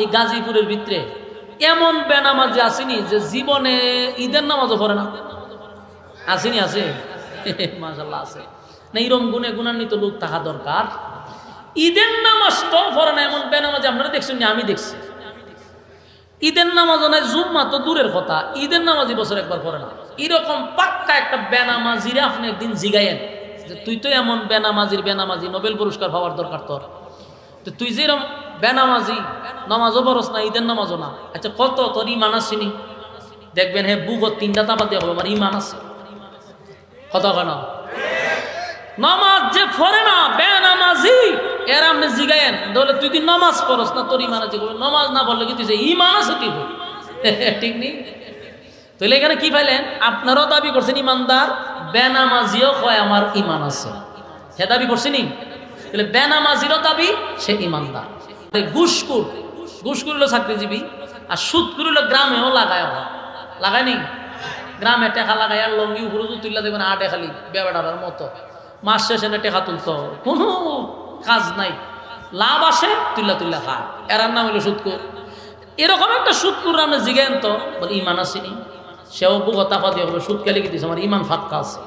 এই গাজীপুরের ভিতরে এমন বেনামাজি আসেনি যে জীবনে ঈদের নামাজও পড়ে না। আসেনি? আছে মাশাআল্লাহ আছে না। এরকম গুণে গুণান্বিত লোক থাকা দরকার। ঈদের নামাজটাও পড়ে না এমন বেনামাজি আপনারা দেখছেন না? আমি দেখছি। ঈদের নামাজও নাই, জুম্মা তো দূরের কথা, ঈদের নামাজই বছর একবার পড়ে না। এরকম পাক্কা একটা বেনামাজিরে আপনি একদিন জিগাইয়েন যে তুই তো এমন বেনামাজি, নোবেল পুরস্কার পাওয়ার দরকার তোর। তো তুই যে এরকম বেনামাজি, নামাজও পড়স না, ঈদের নামাজও না, আচ্ছা কত তোর ইমান আসেনি? দেখবেন হ্যাঁ বুগত 3টা তাপা দিয়ে হবে আমার ইমান আছে। কত কেন নামাজ যে পড়ে না বেনামাজি, এর আপনি জিগায়েন তাহলে তুই কি নামাজ পড়স না, তোর ইমান আছে? নামাজ না পড়লে কি তুই যে ইমান আছে কি ঠিক নেই? তাহলে এখানে কি পাইলেন? আপনারাও দাবি করছেন ইমানদার, বেনামাজিও কয় আমার ইমান আছে, হে দাবি করছেনি? তাহলে বেনামাজিরও দাবি সে ইমানদার। ঘুষখোর হলো চাকরিজীবী, আর সুদখোর হলো গ্রামেও লাগায়নি। গ্রামে টেকা লাগাই আর লঙ্গি উপরে তুললা দেখবেন আটে খালি বেবাটার মতো, মাস শেষে টেকা তুলতে হবে, কোনো কাজ নাই, লাভ আসে তুল্লা খায়, এরার নাম হলো সুদখোর। এরকম একটা সুদখোর আপনি জিজ্ঞেন তো বলে ইমান আসেনি, সেও বুক তাপা দিয়ে বলে সুদ খেলে কি দিচ্ছে আমার ইমান ফাক্কা আছে।